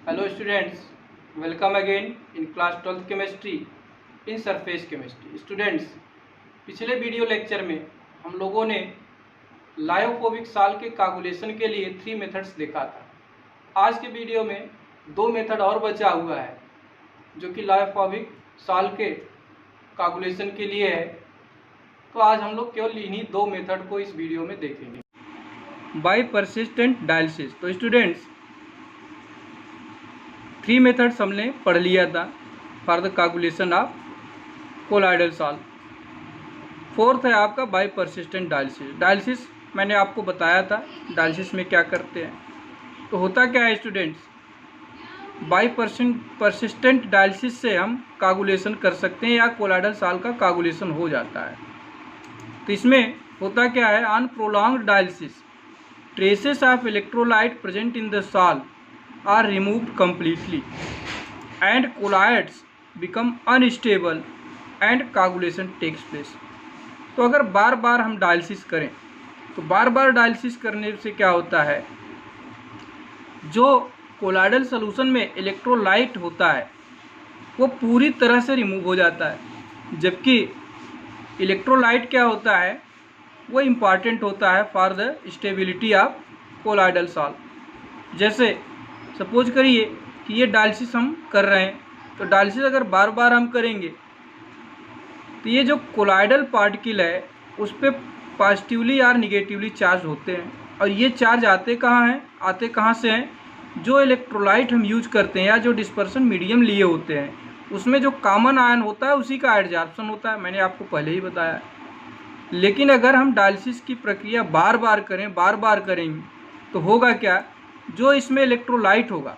Hello students, welcome again in class 12th chemistry in surface chemistry. Students, पिछले video lecture में हम लोगों ने लायोफोबिक साल के कागुलेशन के लिए 3 मेथड्स देखा था। आज के वीडियो में 2 मेथड और बचा हुआ है जो कि लायोफोबिक साल के कागुलेशन के लिए है। तो आज हम लोग केवल इन्हीं 2 मेथड को इस वीडियो में देखेंगे। By persistent dialysis. तो स्टूडेंट्स 3 मेथड्स हमने पढ़ लिया था for the coagulation of colloidal salt. 4th है आपका बाय परसिस्टेंट डायलिसिस। डायलिसिस मैंने आपको बताया था डायलिसिस में क्या करते हैं। तो होता क्या है स्टूडेंट्स, बाय परसिस्टेंट डायलिसिस से हम कागुलेशन कर सकते हैं या कोलॉइडल सॉल्ट का कागुलेशन हो जाता है। तो इसमें होता क्या है, on prolonged dialysis traces of electrolyte present in the salt are removed completely and colloids become unstable and coagulation takes place। तो अगर बार बार हम डायलिसिस करें तो बार बार डायलिसिस करने से क्या होता है, जो कोलॉइडल सॉल्यूशन में इलेक्ट्रोलाइट होता है वो पूरी तरह से रिमूव हो जाता है, जबकि इलेक्ट्रोलाइट क्या होता है वो इम्पॉर्टेंट होता है for the stability of colloidal salt. जैसे सपोज करिए कि ये डायलिसिस हम कर रहे हैं, तो डायलिसिस अगर बार बार हम करेंगे तो ये जो कोलॉइडल पार्टिकल है उस पर पॉजिटिवली और निगेटिवली चार्ज होते हैं, और ये चार्ज आते कहाँ से हैं, जो इलेक्ट्रोलाइट हम यूज करते हैं या जो डिस्पर्सन मीडियम लिए होते हैं उसमें जो कॉमन आयन होता है उसी का एडजॉर्प्शन होता है, मैंने आपको पहले ही बताया। लेकिन अगर हम डायलिसिस की प्रक्रिया बार बार करेंगे तो होगा क्या, जो इसमें इलेक्ट्रोलाइट होगा,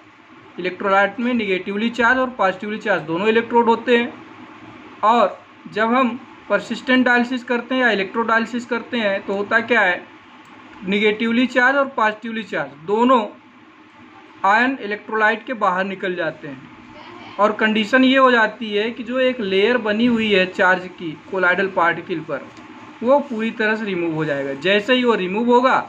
इलेक्ट्रोलाइट में निगेटिवली चार्ज और पॉजिटिवली चार्ज दोनों इलेक्ट्रोड होते हैं, और जब हम परसिस्टेंट डायलिसिस करते हैं या इलेक्ट्रोडायलिसिस करते हैं तो होता क्या है, निगेटिवली चार्ज और पॉजिटिवली चार्ज दोनों आयन इलेक्ट्रोलाइट के बाहर निकल जाते हैं, और कंडीशन ये हो जाती है कि जो एक लेयर बनी हुई है चार्ज की कोलॉइडल पार्टिकल पर वो पूरी तरह से रिमूव हो जाएगा। जैसे ही वो रिमूव होगा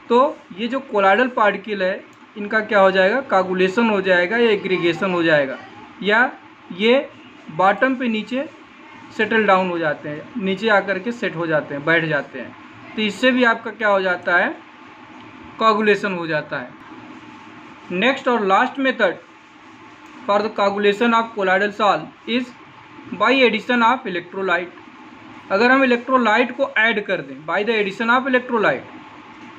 तो ये जो कोलॉइडल पार्टिकल है इनका क्या हो जाएगा, कागुलेशन हो जाएगा या एग्रीगेशन हो जाएगा, या ये बॉटम पे नीचे सेटल डाउन हो जाते हैं, नीचे आकर के सेट हो जाते हैं, बैठ जाते हैं। तो इससे भी आपका क्या हो जाता है, कागुलेशन हो जाता है। नेक्स्ट और last method for the coagulation of colloidal salt is by addition of electrolyte. अगर हम इलेक्ट्रोलाइट को ऐड कर दें, by the addition of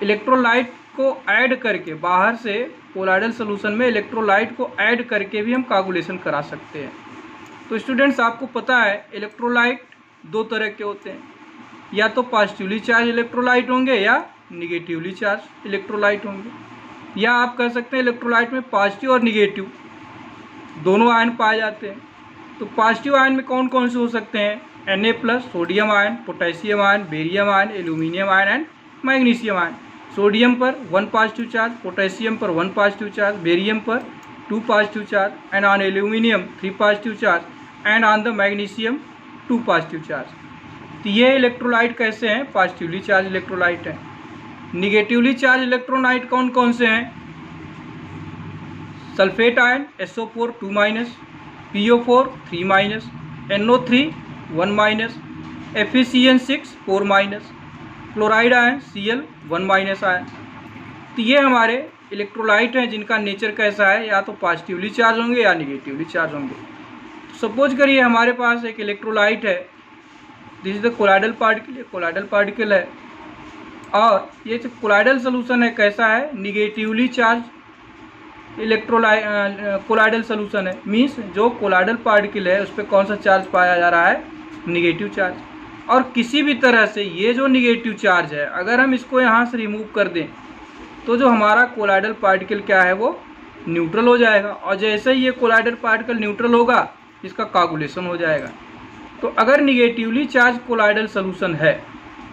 electrolyte को ऐड करके, बाहर से कोलॉइडल सॉल्यूशन में इलेक्ट्रोलाइट को ऐड करके भी हम कागुलेशन करा सकते हैं। तो स्टूडेंट्स आपको पता है इलेक्ट्रोलाइट 2 तरह के होते हैं, या तो पॉजिटिवली चार्ज इलेक्ट्रोलाइट होंगे या निगेटिवली चार्ज इलेक्ट्रोलाइट होंगे, या आप कह सकते हैं इलेक्ट्रोलाइट में पॉजिटिव और निगेटिव दोनों आयन पाए जाते हैं। तो पॉजिटिव आयन में कौन कौन से हो सकते हैं, Na+, sodium ion, potassium ion, barium ion, aluminium ion and magnesium ion. Sodium पर 1 पॉजिटिव चार्ज, पोटेशियम पर 1 पॉजिटिव चार्ज, बेरियम पर 2 positive charge, and on aluminium 3 positive charge, and on the magnesium 2 positive charge. तो ये electrolyte कैसे हैं, positively charge electrolyte हैं। Negatively charge electrolyte कौन कौन से हैं, sulphate ion SO4 2-, PO4 3-, NO3 1-, FeCN6 4-, chloride ion Cl 1- ion. तो ये हमारे इलेक्ट्रोलाइट हैं जिनका नेचर कैसा है, या तो पॉजिटिवली चार्ज होंगे या निगेटिवली चार्ज होंगे। तो सपोज करिए हमारे पास एक इलेक्ट्रोलाइट है, this is the colloidal particle है, और ये जो कोलॉइडल सॉल्यूशन है कैसा है, निगेटिवली चार्ज कोलॉइडल सॉल्यूशन है। मीन्स जो कोलॉइडल पार्टिकल है उस पर कौन सा चार्ज पाया जा रहा है, निगेटिव चार्ज। और किसी भी तरह से ये जो निगेटिव चार्ज है अगर हम इसको यहाँ से रिमूव कर दें तो जो हमारा कोलॉइडल पार्टिकल क्या है वो न्यूट्रल हो जाएगा, और जैसे ही ये कोलॉइडल पार्टिकल न्यूट्रल होगा इसका कागुलेशन हो जाएगा। तो अगर निगेटिवली चार्ज कोलॉइडल सॉल्यूशन है,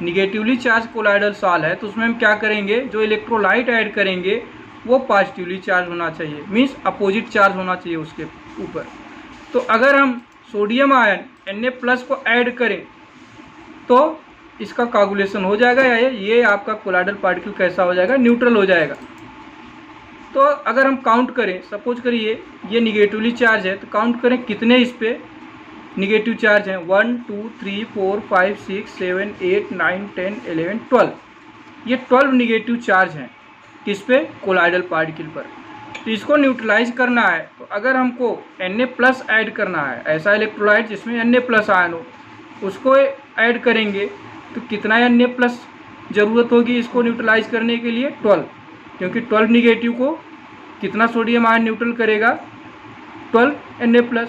निगेटिवली चार्ज कोलॉइडल सॉल्ट है, तो उसमें हम क्या करेंगे, जो इलेक्ट्रोलाइट ऐड करेंगे वो पॉजिटिवली चार्ज होना चाहिए, मीन्स अपोजिट चार्ज होना चाहिए उसके ऊपर। तो अगर हम सोडियम आयन Na+ को ऐड करें तो इसका कागुलेशन हो जाएगा, या ये आपका कोलॉइडल पार्टिकल कैसा हो जाएगा, न्यूट्रल हो जाएगा। तो अगर हम काउंट करें, सपोज करिए ये निगेटिवली चार्ज है, तो काउंट करें कितने इस पे निगेटिव चार्ज हैं। 1 2 3 4 5 6 7 8 9 10 11 12, ये 12 निगेटिव चार्ज हैं किस पे, कोलाइडल पार्टिकल पर। तो इसको न्यूट्रलाइज करना है, तो अगर हमको Na+ ऐड करना है, ऐसा इलेक्ट्रोलाइट जिसमें Na+ आयन हो, उसको ऐड करेंगे तो कितना Na+ ज़रूरत होगी इसको न्यूट्रलाइज करने के लिए, 12, क्योंकि 12 निगेटिव को कितना सोडियम आयन न्यूट्रल करेगा, 12 Na+।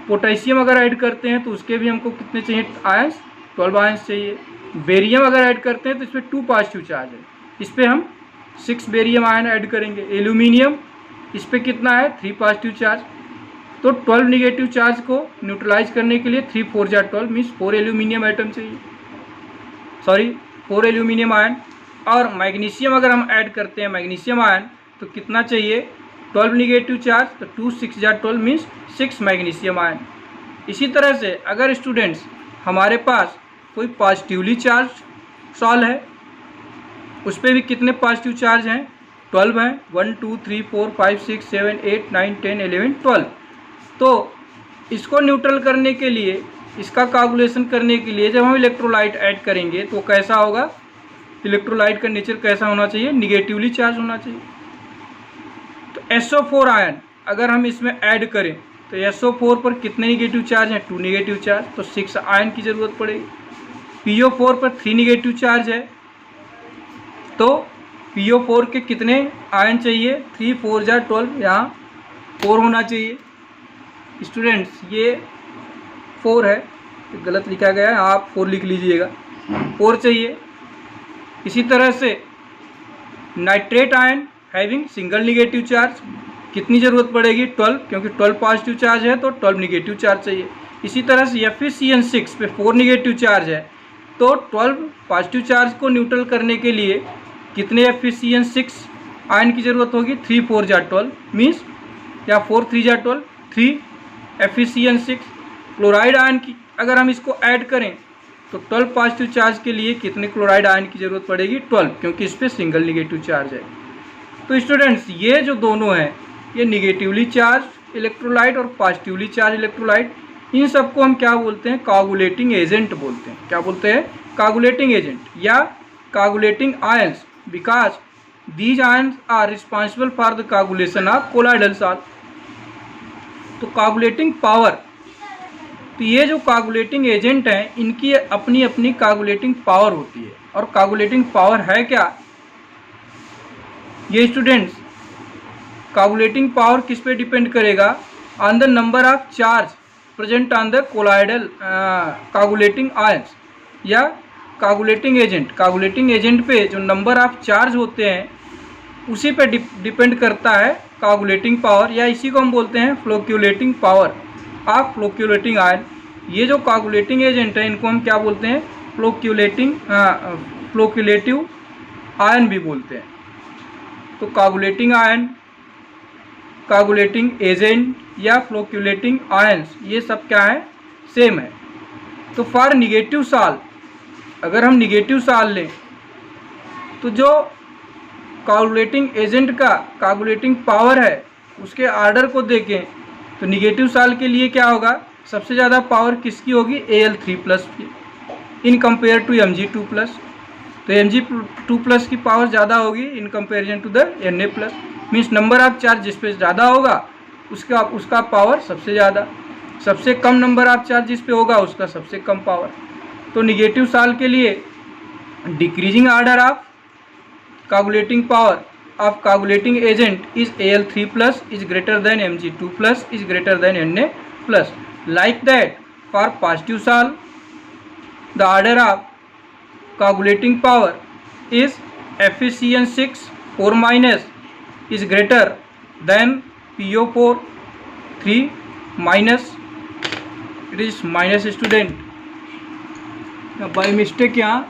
पोटेशियम अगर ऐड करते हैं तो उसके भी हमको कितने चाहिए आयंस, 12 आयंस चाहिए। बेरियम अगर ऐड करते हैं तो इसमें 2 पॉजिटिव चार्ज है, इस पर हम 6 बेरियम आयन ऐड करेंगे। एल्यूमिनियम, इस पर कितना है 3 पॉजिटिव चार्ज। तो 12 निगेटिव चार्ज को न्यूट्रलाइज करने के लिए 3 4 जा 12 मीन्स 4 एल्यूमिनियम आइटम चाहिए, 4 एल्यूमिनियम आयन। और मैग्नीशियम अगर हम ऐड करते हैं मैग्नीशियम आयन तो कितना चाहिए, 12 निगेटिव चार्ज, तो 2 6 जा 12 मीन्स 6 मैग्नीशियम आयन। इसी तरह से अगर स्टूडेंट्स हमारे पास कोई पॉजिटिवली चार्ज सॉल्व है, उस पर भी कितने पॉजिटिव चार्ज हैं, 12 हैं, 1 2 3 4 5 6 7 8 9 10 11 12। तो इसको न्यूट्रल करने के लिए, इसका कैलकुलेशन करने के लिए जब हम इलेक्ट्रोलाइट ऐड करेंगे तो कैसा होगा, इलेक्ट्रोलाइट का नेचर कैसा होना चाहिए, निगेटिवली चार्ज होना चाहिए। तो SO4 आयन अगर हम इसमें ऐड करें तो SO4 पर कितने निगेटिव चार्ज हैं, 2 निगेटिव चार्ज, तो 6 आयन की ज़रूरत पड़ेगी। PO4 पर 3 निगेटिव चार्ज है, तो PO4 के कितने आयन चाहिए, 3 4 जा 12, यहाँ 4 होना चाहिए। स्टूडेंट्स ये 4 है, गलत लिखा गया है, आप 4 लिख लीजिएगा, 4 चाहिए। इसी तरह से nitrate ion having single negative charge, कितनी ज़रूरत पड़ेगी, 12, क्योंकि 12 पॉजिटिव चार्ज है तो 12 निगेटिव चार्ज चाहिए। इसी तरह से FeCN6 पे 4 निगेटिव चार्ज है, तो 12 पॉजिटिव चार्ज को न्यूट्रल करने के लिए कितने FeCN6 आयन की ज़रूरत होगी, 3 4 जा 12 मीन्स, या 4 3 जा 12, 3 FeCN6। क्लोराइड आयन की अगर हम इसको ऐड करें तो 12 पॉजिटिव चार्ज के लिए कितने क्लोराइड आयन की ज़रूरत पड़ेगी, 12, क्योंकि इस पर सिंगल निगेटिव चार्ज है। तो स्टूडेंट्स ये जो दोनों हैं, ये निगेटिवली चार्ज इलेक्ट्रोलाइट और पॉजिटिवली चार्ज इलेक्ट्रोलाइट, इन सबको हम क्या बोलते हैं, कोगुलेटिंग एजेंट बोलते हैं। क्या बोलते हैं, कोगुलेटिंग एजेंट या coagulating ions, because these ions are responsible for the coagulation of colloidal salt. तो कोगुलेटिंग पावर, तो ये जो कोगुलेटिंग एजेंट हैं इनकी अपनी अपनी कोगुलेटिंग पावर होती है। और कोगुलेटिंग पावर है क्या, ये स्टूडेंट्स कोगुलेटिंग पावर किस पे डिपेंड करेगा, on the number of charge present on the colloidal coagulating ions या कोगुलेटिंग एजेंट। कोगुलेटिंग एजेंट पे जो नंबर ऑफ चार्ज होते हैं उसी पे डिपेंड करता है कोगुलेटिंग पावर, या इसी को हम बोलते हैं फ्लोक्यूलेटिंग पावर ऑफ फ्लोक्यूलेटिंग आयन। ये जो कोगुलेटिंग एजेंट है इनको हम क्या बोलते हैं, फ्लोक्यूलेटिव आयन भी बोलते हैं। तो कोगुलेटिंग आयन, कोगुलेटिंग एजेंट या फ्लोक्यूलेटिंग आयंस, ये सब क्या है, सेम है। तो फॉर निगेटिव सॉल्ट, अगर हम निगेटिव सॉल्ट लें तो जो कोगुलेटिंग एजेंट का कोगुलेटिंग पावर है उसके आर्डर को देखें तो निगेटिव सॉल्ट के लिए क्या होगा, सबसे ज़्यादा पावर किसकी होगी, Al3+ की इन कंपेयर टू Mg2+। तो Mg2+ की पावर ज़्यादा होगी in comparison to the Na+, means number of charge जिस पे ज़्यादा होगा उसका पावर सबसे ज़्यादा, सबसे कम नंबर ऑफ चार्ज जिस पे होगा उसका सबसे कम पावर। तो निगेटिव सॉल्ट के लिए decreasing order of coagulating power of coagulating agent is Al3+ is greater than Mg2+ is greater than Na+. Like that for positive salt the order of coagulating power is FeCN6 4- is greater than PO4 3-, it is minus student, by mistake यहाँ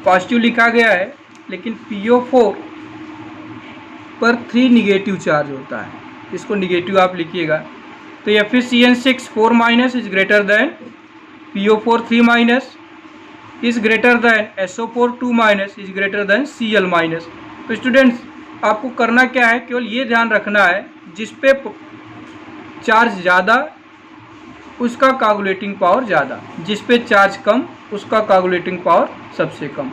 positive लिखा गया है लेकिन PO4 पर 3 negative charge होता है, इसको negative आप लिखिएगा। तो FeCN6 4- is greater than PO4 3- is greater than SO4 2- is greater than Cl-। तो स्टूडेंट्स आपको करना क्या है, केवल ये ध्यान रखना है जिस पे चार्ज ज़्यादा उसका कोएगुलेटिंग पावर ज़्यादा, जिस पे चार्ज कम उसका कोएगुलेटिंग पावर सबसे कम।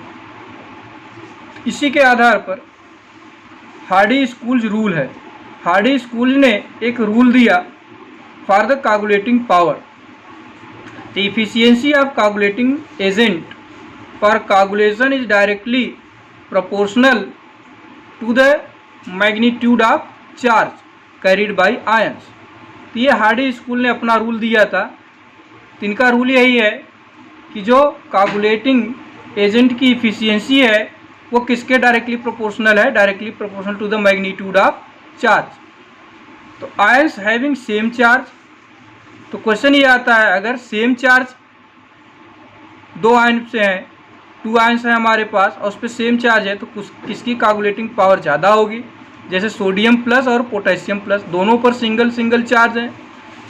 इसी के आधार पर हार्डी स्कूल्स रूल है। हार्डी स्कूल ने एक रूल दिया for the coagulating power. The efficiency of coagulating agent for coagulation is directly proportional to the magnitude of charge carried by ions. तो ये हार्डी स्कूल ने अपना रूल दिया था। तो इनका रूल यही है कि जो कोएगुलेटिंग एजेंट की इफिशियंसी है वो किसके डायरेक्टली प्रोपोर्शनल है, directly proportional to the magnitude of charge. तो आयंस हैविंग सेम चार्ज, तो क्वेश्चन ये आता है अगर सेम चार्ज दो आयन से हैं, 2 आयंस है हमारे पास और उस पर सेम चार्ज है, तो किसकी कोएगुलेटिंग पावर ज़्यादा होगी। जैसे सोडियम प्लस और पोटेशियम प्लस दोनों पर सिंगल सिंगल चार्ज है।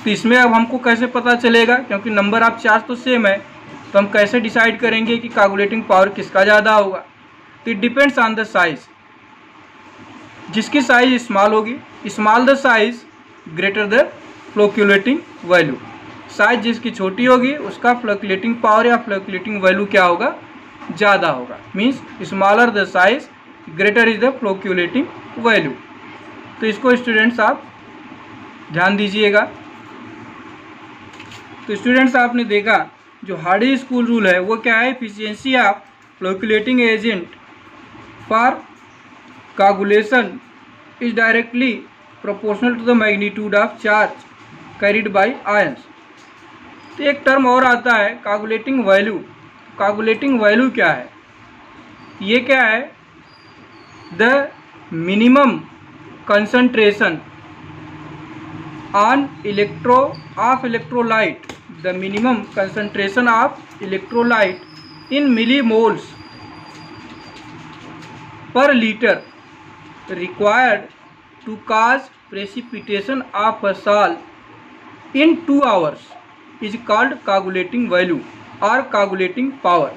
तो इसमें अब हमको कैसे पता चलेगा, क्योंकि नंबर ऑफ चार्ज तो सेम है, तो हम कैसे डिसाइड करेंगे कि कोएगुलेटिंग पावर किसका ज़्यादा होगा। तो it depends on the size. जिसकी साइज स्मॉल होगी, small the size greater the flocculating value. Size जिसकी छोटी होगी उसका फ्लोक्यूलेटिंग पावर या फ्लोक्यूलेटिंग वैल्यू क्या होगा, ज़्यादा होगा। Means smaller the size greater is the flocculating value. तो इसको स्टूडेंट्स आप ध्यान दीजिएगा। तो स्टूडेंट्स आपने देखा जो हार्डी स्कूल रूल है वो क्या है, efficiency of flocculating agent for coagulation is directly proportional to the magnitude of charge carried by ions. तो एक टर्म और आता है कोएगुलेटिंग वैल्यू। कोएगुलेटिंग वैल्यू क्या है, ये क्या है, the minimum concentration on electrolyte, the minimum concentration of electrolyte in millimoles per litre required to cause precipitation of a salt in 2 hours is called coagulating value और coagulating power.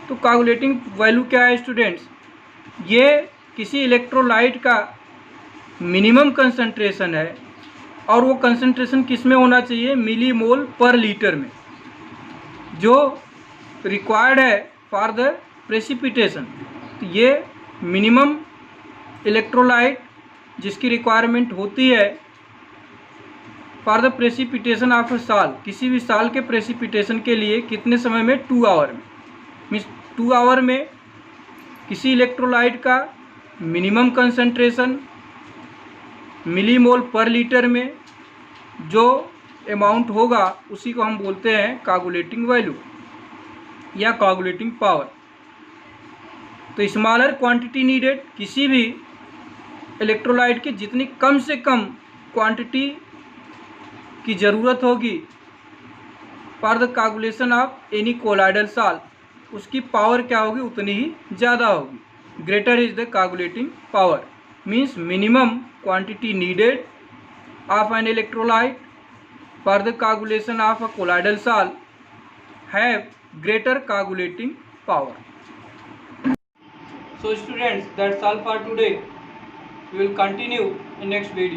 तो coagulating value क्या है students, ये किसी electrolyte का minimum concentration है और वो कंसंट्रेशन किस में होना चाहिए, मिलीमोल पर लीटर में, जो रिक्वायर्ड है फॉर द प्रेसिपिटेशन। तो ये मिनिमम इलेक्ट्रोलाइट जिसकी रिक्वायरमेंट होती है फॉर द प्रेसिपिटेशन ऑफ अ साल, किसी भी साल के प्रेसिपिटेशन के लिए कितने समय में, 2 आवर में। मीन्स 2 आवर में किसी इलेक्ट्रोलाइट का मिनिमम कंसंट्रेशन मिलीमोल पर लीटर में जो अमाउंट होगा उसी को हम बोलते हैं कोएगुलेटिंग वैल्यू या कोएगुलेटिंग पावर। तो स्मॉलर क्वांटिटी नीडेड, किसी भी इलेक्ट्रोलाइट की जितनी कम से कम क्वांटिटी की ज़रूरत होगी for the coagulation of any colloidal salt, उसकी पावर क्या होगी, उतनी ही ज़्यादा होगी। Greater is the coagulating power, means minimum quantity needed off an electrolyte for the coagulation of a colloidal salt have greater coagulating power. So students, that's all for today. We will continue in next video.